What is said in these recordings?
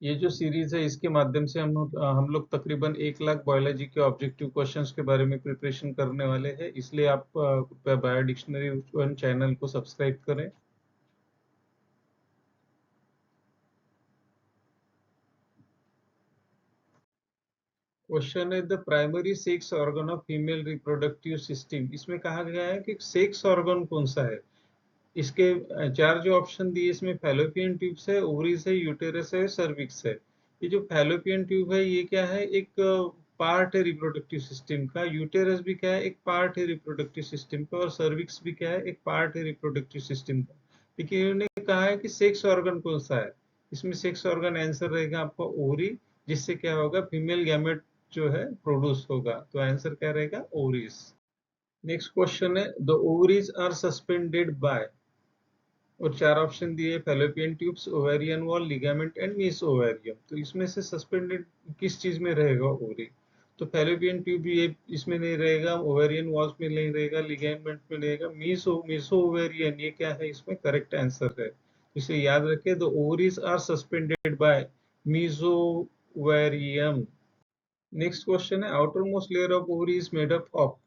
ये जो सीरीज है इसके माध्यम से हम लोग तकरीबन 1 लाख बायोलॉजी के ऑब्जेक्टिव क्वेश्चंस के बारे में प्रिपरेशन करने वाले हैं, इसलिए आप कृपया बायो डिक्शनरी वन चैनल को सब्सक्राइब करें। क्वेश्चन है the primary sex organ of female reproductive system. इसमें कहा गया है कि सेक्स ऑर्गन कौन सा है। इसके चार जो ऑप्शन दिए इसमें फैलोपियन ट्यूब्स है, ओवरीज है, यूटेरस है, सर्विक्स है। ये जो फैलोपियन ट्यूब है ये क्या है, एक पार्ट है रिप्रोडक्टिव सिस्टम का। यूटेरस भी क्या है, एक पार्ट है रिप्रोडक्टिव सिस्टम का। और सर्विक्स भी क्या है, एक पार्ट है रिप्रोडक्टिव सिस्टम का। लेकिन इन्होंने कहा है कि सेक्स ऑर्गन कौन सा है। इसमें सेक्स ऑर्गन आंसर रहेगा आपका ओवरी, जिससे क्या होगा, फीमेल गैमेट जो है प्रोड्यूस होगा। तो आंसर क्या रहेगा, ओवरीज। नेक्स्ट क्वेश्चन है the ovaries are suspended by, और चार ऑप्शन दिए, fallopian tubes, ovarian wall, ligament and mesovarium. तो इसमें से सस्पेंडेड किस चीज में रहेगा ओवरी। तो फैलोपियन ट्यूब ये इसमें नहीं रहेगा, ओवेरियन वॉल्स में नहीं रहेगा, लिगामेंट में रहेगा, मीसो ओवेरियन ये क्या है, इसमें करेक्ट आंसर है। इसे याद रखें, the ovaries are suspended by mesovarium. Next question है outermost layer of ovary is made up of.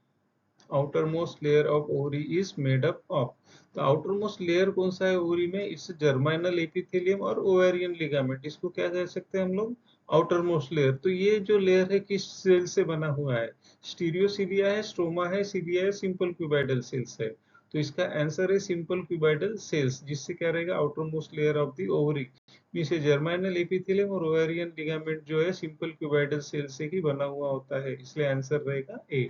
outermost layer of ovary is made up of। तो outermost layer कौन सा है ओवरी में, इट्स जर्माइनल एपिथेलियम और ovarian ligament. इसको क्या कह सकते हैं हम लोग, outermost layer। तो ये जो लेयर है किस सेल से बना हुआ है, स्टीरियोसीलिया है, स्ट्रोमा है, सीलिया है, सिंपल क्यूबाइडल सेल्स है। तो इसका आंसर है सिंपल क्यूबाइडल सेल्स, जिससे क्या रहेगा, outermost layer of the ovary में से जर्माइनल एपिथेलियम और ओवेरियन लिगामेंट जो है सिंपल क्यूबाइडल सेल से ही बना हुआ होता है, इसलिए आंसर रहेगा ए।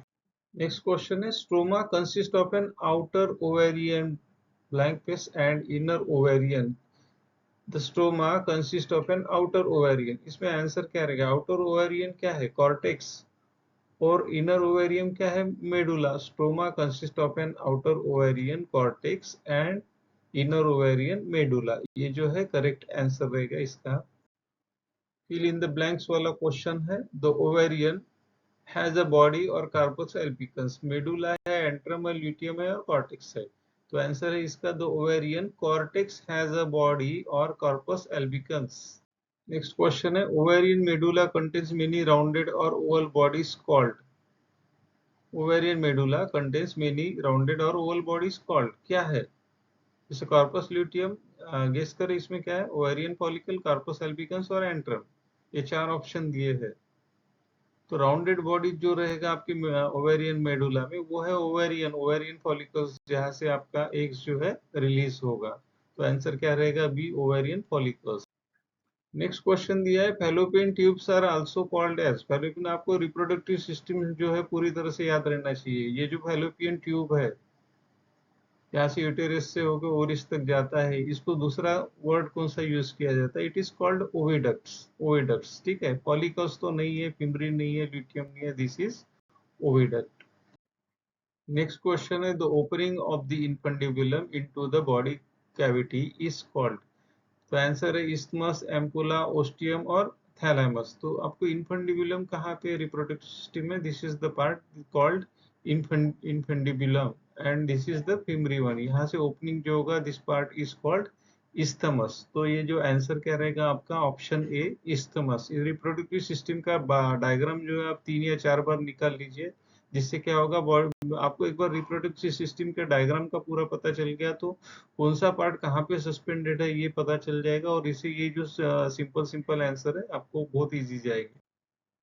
Next question is stroma consists of an outer ovarian blank face and inner ovarian. The stroma consists of an outer ovarian। इसमें आंसर क्या रहेगा, आउटर ओवेरियन क्या है, कॉर्टेक्स, और इनर ओवेरियन क्या है, medulla. Stroma consist of an outer ovarian cortex and inner ovarian medulla. ये जो है करेक्ट आंसर रहेगा इसका। फिल इन द ब्लैंक्स वाला क्वेश्चन है the ovarian has a body और कार्पस एल्बिकन्स। मेडुला है, एंट्रम है, ल्यूटियम है और कॉर्टेक्स है। तो आंसर है इसका the ovarian cortex has a body और कार्पस एल्बिकन्स। नेक्स्ट क्वेश्चन है ovarian medulla contains many rounded और Oval bodies called. Ovarian medulla contains many rounded और ओवल बॉडीज कॉल्ड क्या है, जैसे कार्पस ल्यूटियम, गेस करें इसमें क्या है, ओवेरियन फॉलिकल, कार्पस एल्बिकन्स और एंट्रम। ये चार ऑप्शन दिए हैं। तो राउंडेड बॉडी जो रहेगा आपकी ओवेरियन मेडुला में, वो है ओवेरियन ओवेरियन फॉलिकल्स, जहां से आपका एग्स जो है रिलीज होगा। तो आंसर क्या रहेगा, B, ovarian follicles. Next question दिया है fallopian tubes are also called as. Fallopian आपको रिप्रोडक्टिव सिस्टम जो है पूरी तरह से याद रहना चाहिए। ये जो फैलोपियन ट्यूब है, यहाँ से यूटेरस से होकर ओरिस तक जाता है, इसको दूसरा वर्ड कौन सा यूज किया जाता है, it is called oviducts. Oviducts, ठीक है, पॉलिकल्स तो नहीं है, फिम्ब्रिन नहीं है, ल्यूटियम नहीं है, this is oviduct. Next question है the opening of the infundibulum into the body cavity is called. तो आंसर है इस्थमस, एम्पुला, ओस्टियम और थैलेमस। तो आपको इन्फंडिबुलम कहाँ पे रिप्रोडक्टिव सिस्टम में, this is the part called infundibulum and this is the fimbriae one. यहाँ से ओपनिंग जो होगा, this part is called isthmus. तो ये जो आंसर क्या रहेगा आपका, option A, isthmus. Reproductive system का डायग्राम जो है आप 3 या 4 बार निकाल लीजिए, जिससे क्या होगा, आपको एक बार रिप्रोडक्टिव सिस्टम के डायग्राम का पूरा पता चल गया तो कौन सा पार्ट कहाँ पे सस्पेंडेड है ये पता चल जाएगा, और इसे ये जो सिंपल सिंपल आंसर है आपको बहुत इजी जाएगी।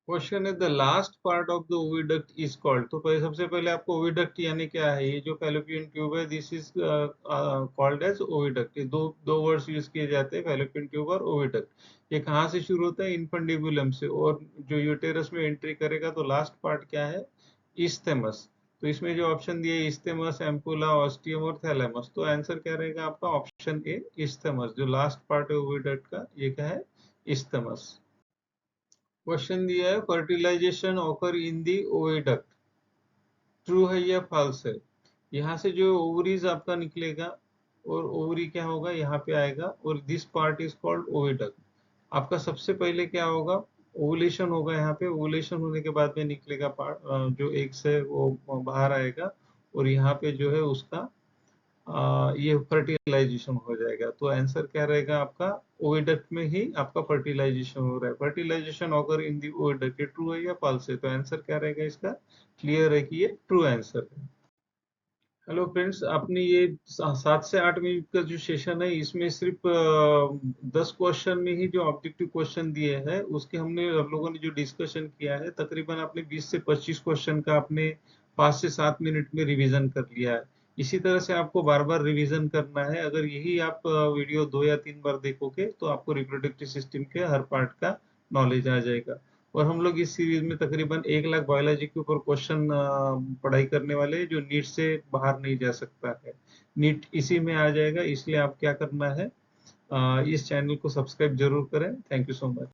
क्वेश्चन है the last part of the oviduct is called. तो पहले सबसे पहले आपको ओविडक्ट यानी क्या है, ये जो फैलोपियन ट्यूब है this is called as oviduct. ये दो दो वर्ड्स यूज किए जाते हैं, फैलोपियन ट्यूब और ओविडक्ट। ये कहाँ से शुरू होता है, इन्फंडिबुलम से, और जो यूटेरस में एंट्री करेगा तो लास्ट पार्ट क्या है, इस्थेमस। तो इसमें जो ऑप्शन दिए, इस्थेमस, एम्पुला, ऑस्टियम और थैलेमस। तो आंसर क्या रहेगा आपका, ऑप्शन ए, इस्थेमस। जो लास्ट पार्ट है ओविडक्ट का, ये क्या है, इस्थेमस। क्वेश्चन दिया है fertilisation occur in the oviduct, true है या फॉल्स है। यहाँ से जो ओवरीज आपका निकलेगा, और ओवरी क्या होगा, यहाँ पे आएगा, और this part is called oviduct. आपका सबसे पहले क्या होगा, ओवुलेशन होगा। यहाँ पे ओवुलेशन होने के बाद में निकलेगा पार्ट, जो एग्स है वो बाहर आएगा, और यहाँ पे जो है उसका ये फर्टिलाइजेशन हो जाएगा। तो आंसर क्या रहेगा आपका, ओविडक्ट में ही आपका फर्टिलाइजेशन हो रहा है। Fertilisation occur in the oviduct, ये ट्रू है या फॉल्स है? तो आंसर क्या रहेगा इसका? क्लियर है कि ये ट्रू आंसर है। हेलो फ्रेंड्स, आपने ये 7 से 8 मिनट का जो सेशन है, इसमें सिर्फ 10 क्वेश्चन में ही जो ऑब्जेक्टिव क्वेश्चन दिए हैं, उसके हम लोगों ने जो डिस्कशन किया है, तकरीबन आपने 20 से 25 क्वेश्चन का आपने 5 से 7 मिनट में रिवीजन कर लिया है। इसी तरह से आपको बार बार रिवीजन करना है। अगर यही आप वीडियो 2 या 3 बार देखोगे तो आपको रिप्रोडक्टिव सिस्टम के हर पार्ट का नॉलेज आ जाएगा। और हम लोग इस सीरीज में तकरीबन 1 लाख बायोलॉजी के ऊपर क्वेश्चन पढ़ाई करने वाले हैं, जो नीट से बाहर नहीं जा सकता है। नीट इसी में आ जाएगा। इसलिए आप क्या करना है, इस चैनल को सब्सक्राइब जरूर करें। Thank you so much.